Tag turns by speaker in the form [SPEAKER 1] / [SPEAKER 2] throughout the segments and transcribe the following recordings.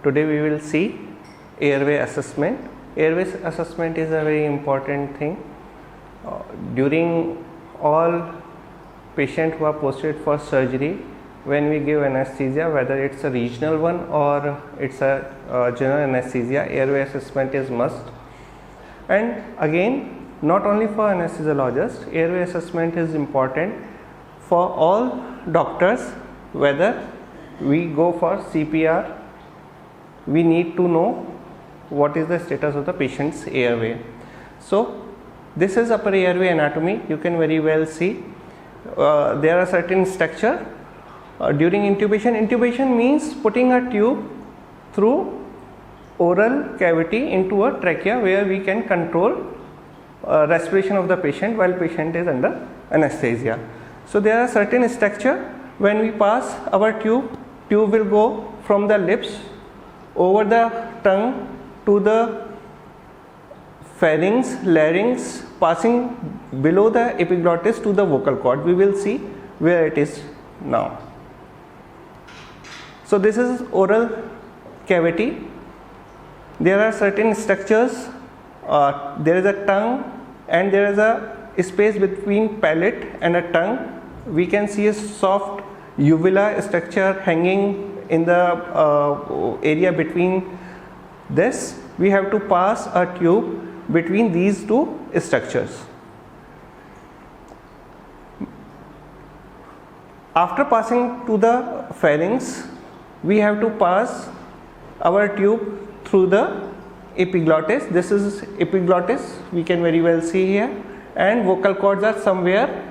[SPEAKER 1] Today we will see airway assessment. Airway assessment is a very important thing. During all patients who are posted for surgery, when we give anesthesia, whether it's a regional one or it's a general anesthesia, airway assessment is must. And again, not only for anesthesiologists, airway assessment is important for all doctors. Whether we go for CPR, we need to know what is the status of the patient's airway. So this is upper airway anatomy. You can very well see there are certain structure during intubation. Intubation means putting a tube through oral cavity into a trachea where we can control respiration of the patient while patient is under anesthesia. So there are certain structure. When we pass our tube will go from the lips over the tongue to the pharynx, larynx, passing below the epiglottis to the vocal cord. We will see where it is now. So this is oral cavity. There are certain structures. There is a tongue and there is a space between palate and a tongue. We can see a soft uvula structure hanging in the area between this. We have to pass a tube between these two structures. After passing to the pharynx, we have to pass our tube through the epiglottis. This is epiglottis, we can very well see here, and vocal cords are somewhere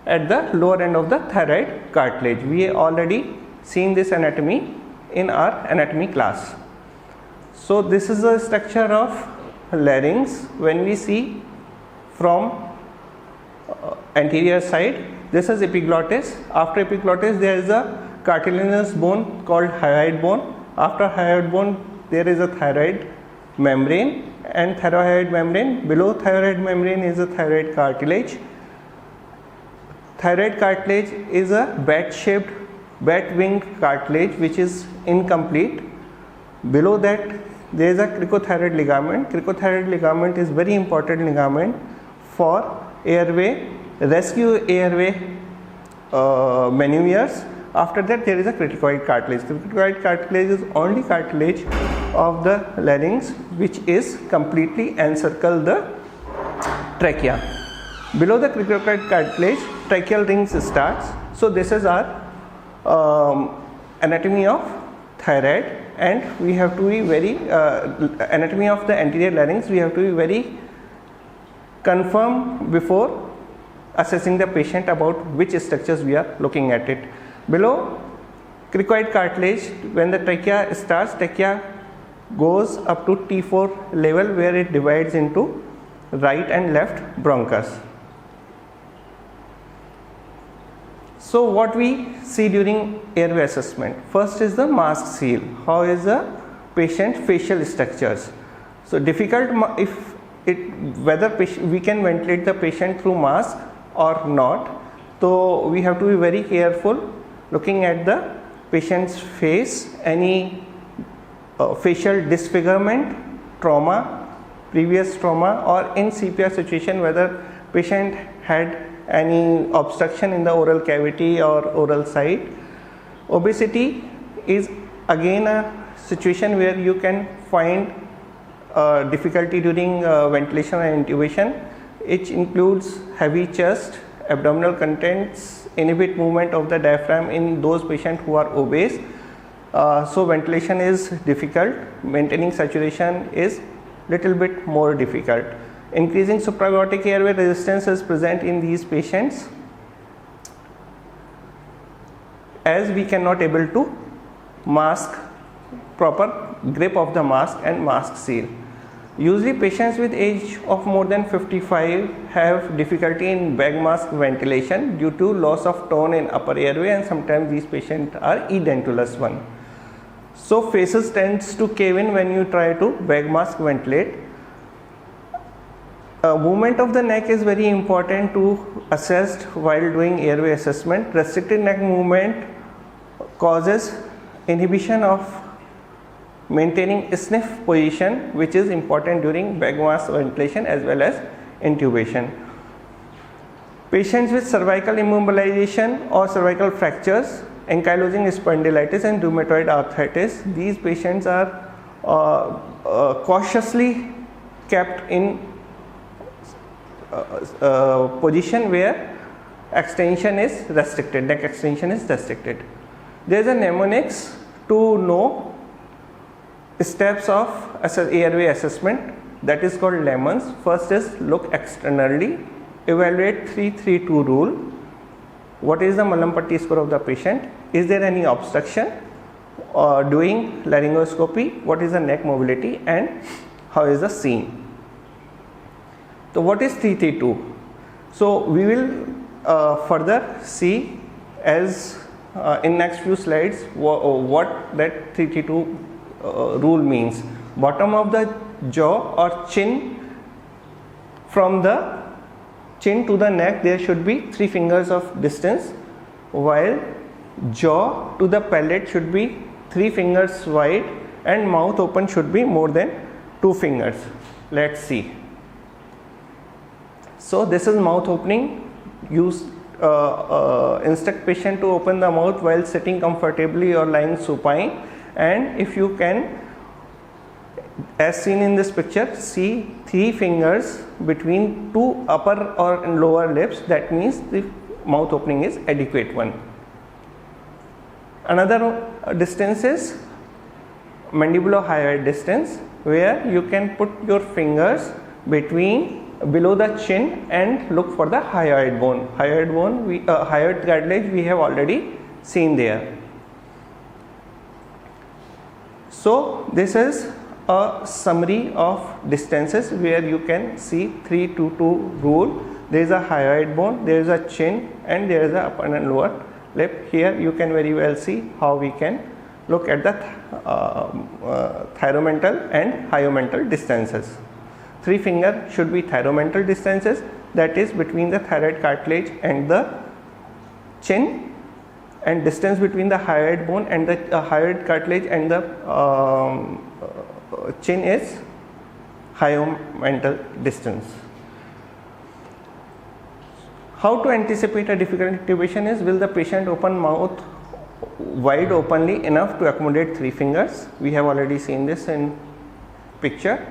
[SPEAKER 1] at the lower end of the thyroid cartilage. We already seen this anatomy in our anatomy class. So this is the structure of larynx. When we see from anterior side, this is epiglottis. After epiglottis there is a cartilaginous bone called hyoid bone. After hyoid bone there is a thyroid membrane, and thyroid membrane, below thyroid membrane is a thyroid cartilage. Thyroid cartilage is a bat-shaped, bat-wing cartilage which is incomplete. Below that there is a cricothyroid ligament. Cricothyroid ligament is very important ligament for airway, rescue airway maneuvers. After that there is a cricoid cartilage. Cricoid cartilage is only cartilage of the larynx which is completely encircle the trachea. Below the cricoid cartilage, tracheal rings starts. So this is our anatomy of thyroid, and we have to be very anatomy of the anterior larynx. We have to be very confirm before assessing the patient about which structures we are looking at it. Below cricoid cartilage, when the trachea starts, trachea goes up to T4 level where it divides into right and left bronchus. So what we see during airway assessment, first is the mask seal. How is the patient facial structures? So difficult whether we can ventilate the patient through mask or not. So we have to be very careful looking at the patient's face, any facial disfigurement, trauma, previous trauma, or in CPR situation whether patient had any obstruction in the oral cavity or oral side. Obesity is again a situation where you can find difficulty during ventilation and intubation. It includes heavy chest, abdominal contents, inhibit movement of the diaphragm in those patients who are obese. So ventilation is difficult, maintaining saturation is little bit more difficult. Increasing supraglottic airway resistance is present in these patients, as we cannot able to mask proper grip of the mask and mask seal. Usually patients with age of more than 55 have difficulty in bag mask ventilation due to loss of tone in upper airway, and sometimes these patients are edentulous one. So faces tends to cave in when you try to bag mask ventilate. Movement of the neck is very important to assess while doing airway assessment. Restricted neck movement causes inhibition of maintaining sniff position, which is important during bag mask ventilation as well as intubation. Patients with cervical immobilization or cervical fractures, ankylosing spondylitis and rheumatoid arthritis, these patients are cautiously kept in position where extension is restricted, neck extension is restricted. There is a mnemonics to know steps of airway assessment, that is called Lemons. First is look externally, evaluate 3-3-2 rule. What is the Mallampati score of the patient? Is there any obstruction? Doing laryngoscopy, what is the neck mobility and how is the scene? So what is 3-3-2? So we will further see as in next few slides what that 3-3-2 rule means. Bottom of the jaw or chin, from the chin to the neck there should be 3 fingers of distance, while jaw to the palate should be 3 fingers wide and mouth open should be more than 2 fingers. Let's see. So this is mouth opening. Use instruct patient to open the mouth while sitting comfortably or lying supine, and if you can, as seen in this picture, see 3 fingers between 2 upper or lower lips, that means the mouth opening is adequate one. Another distance is mandibulo-hyoid distance, where you can put your fingers between below the chin and look for the hyoid bone. Hyoid bone, hyoid cartilage we have already seen there. So this is a summary of distances where you can see 3-2-2 rule. There is a hyoid bone, there is a chin, and there is a upper and lower lip. Here you can very well see how we can look at the thyromental and hyomental distances. 3 finger should be thyromental distances, that is between the thyroid cartilage and the chin, and distance between the hyoid bone and the hyoid cartilage and the chin is hyomental distance. How to anticipate a difficult intubation is, will the patient open mouth wide openly enough to accommodate 3 fingers? We have already seen this in picture.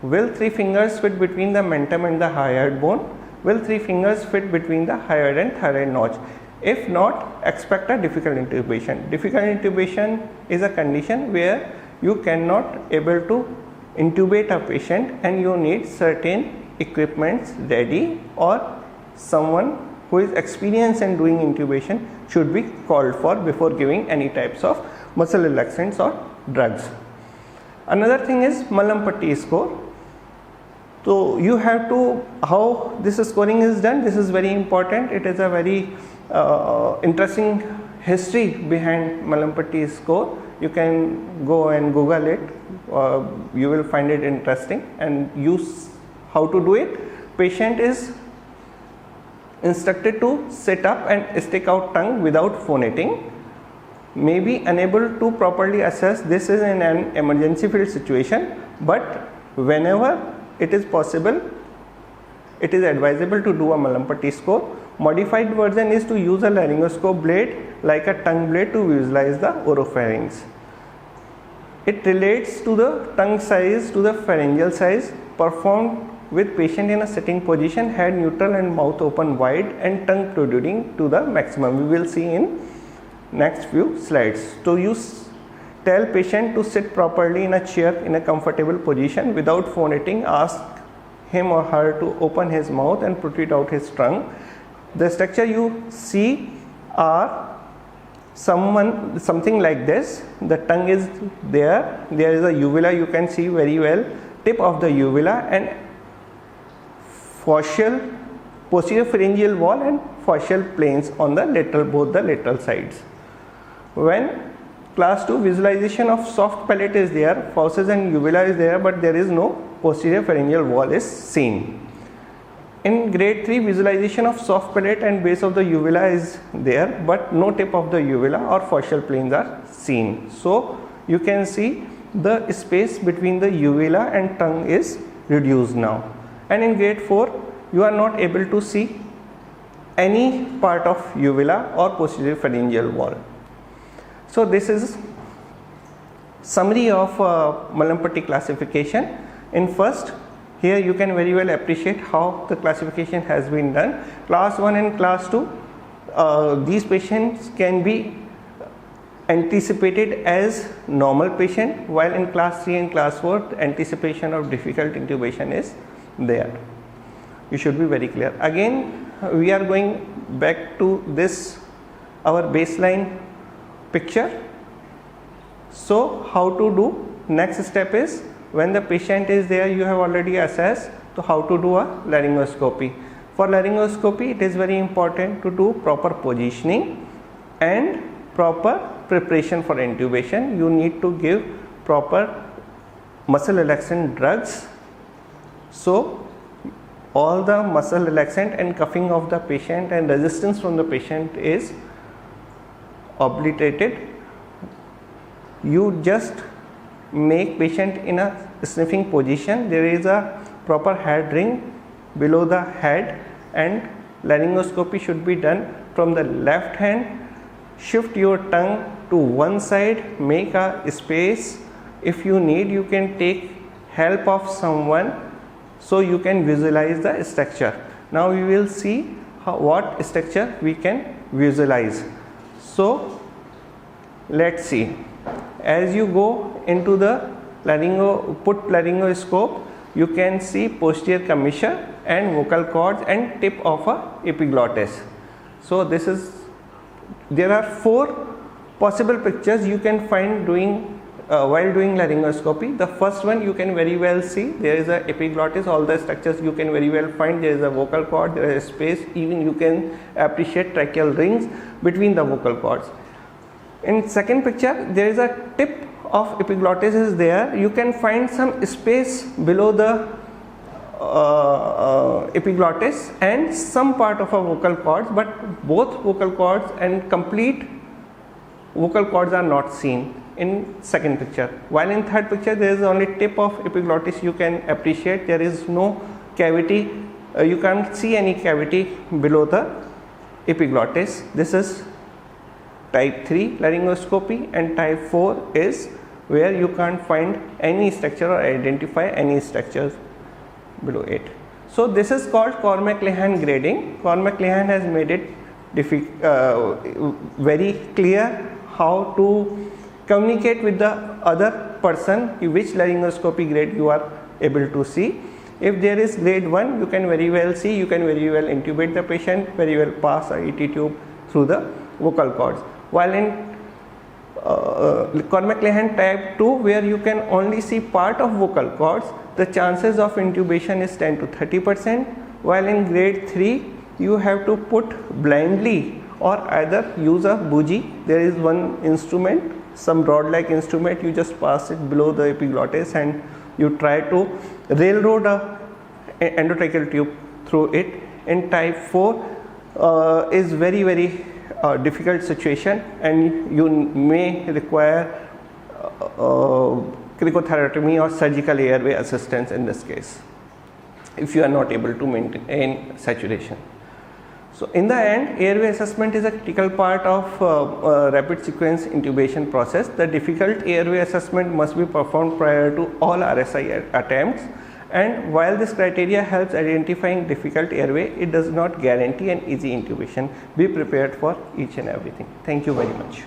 [SPEAKER 1] Will 3 fingers fit between the mentum and the hyoid bone? Will 3 fingers fit between the hyoid and thyroid notch? If not, expect a difficult intubation. Difficult intubation is a condition where you cannot able to intubate a patient and you need certain equipments ready, or someone who is experienced in doing intubation should be called for before giving any types of muscle relaxants or drugs. Another thing is Mallampati score. So you have to, how this scoring is done, this is very important. It is a very interesting history behind Mallampati score. You can go and Google it, you will find it interesting, and use how to do it. Patient is instructed to sit up and stick out tongue without phonating. May be unable to properly assess this is in an emergency field situation, but whenever it is possible, it is advisable to do a Mallampati score. Modified version is to use a laryngoscope blade like a tongue blade to visualize the oropharynx. It relates to the tongue size to the pharyngeal size, performed with patient in a sitting position, head neutral and mouth open wide and tongue protruding to the maximum. We will see in next few slides. So you tell patient to sit properly in a chair in a comfortable position without phonating. Ask him or her to open his mouth and protrude out his tongue. The structure you see are something like this. The tongue is there. There is a uvula, you can see very well, tip of the uvula, and fascial, posterior pharyngeal wall and fascial planes on the lateral, both the lateral sides. When class 2 visualization of soft palate is there, fauces and uvula is there, but there is no posterior pharyngeal wall is seen. In grade 3, visualization of soft palate and base of the uvula is there, but no tip of the uvula or fascial planes are seen. So you can see the space between the uvula and tongue is reduced now, and in grade 4 you are not able to see any part of uvula or posterior pharyngeal wall. So this is summary of Mallampati classification. In first, here you can very well appreciate how the classification has been done. Class 1 and class 2, these patients can be anticipated as normal patient, while in class 3 and class 4 the anticipation of difficult intubation is there. You should be very clear. Again, we are going back to this our baseline picture. So how to do? Next step is, when the patient is there, you have already assessed to how to do a laryngoscopy. For laryngoscopy, it is very important to do proper positioning and proper preparation for intubation. You need to give proper muscle relaxant drugs, so all the muscle relaxant and cuffing of the patient and resistance from the patient is obliterated. You just make patient in a sniffing position. There is a proper head ring below the head, and laryngoscopy should be done from the left hand. Shift your tongue to one side, make a space. If you need, you can take help of someone so you can visualize the structure. Now we will see what structure we can visualize. So let's see. As you go into the laryngoscope, you can see posterior commissure and vocal cords and tip of a epiglottis. So this is, there are 4 possible pictures you can find while doing laryngoscopy. The first one you can very well see, there is a epiglottis, all the structures you can very well find. There is a vocal cord, there is a space, even you can appreciate tracheal rings between the vocal cords. In second picture, there is a tip of epiglottis is there. You can find some space below the epiglottis and some part of a vocal cords, but both vocal cords and complete vocal cords are not seen in second picture. While in third picture, there is only tip of epiglottis you can appreciate. There is no cavity, you can't see any cavity below the epiglottis. This is type 3 laryngoscopy, and type 4 is where you can't find any structure or identify any structures below it. So this is called Cormac-Lehane grading. Cormac-Lehane has made it very clear how to communicate with the other person which laryngoscopy grade you are able to see. If there is grade 1, you can very well see, you can very well intubate the patient, very well pass a ET tube through the vocal cords. While in Cormac-Lehane type 2, where you can only see part of vocal cords, the chances of intubation is 10 to 30%. While in grade 3, you have to put blindly or either use a bougie. There is one instrument, some rod like instrument, you just pass it below the epiglottis and you try to railroad a endotracheal tube through it. In type 4 is very difficult situation, and you may require cricothyrotomy or surgical airway assistance in this case if you are not able to maintain saturation. So in the end, airway assessment is a critical part of rapid sequence intubation process. The difficult airway assessment must be performed prior to all RSI attempts, and while this criteria helps identifying difficult airway, it does not guarantee an easy intubation. Be prepared for each and everything. Thank you very much.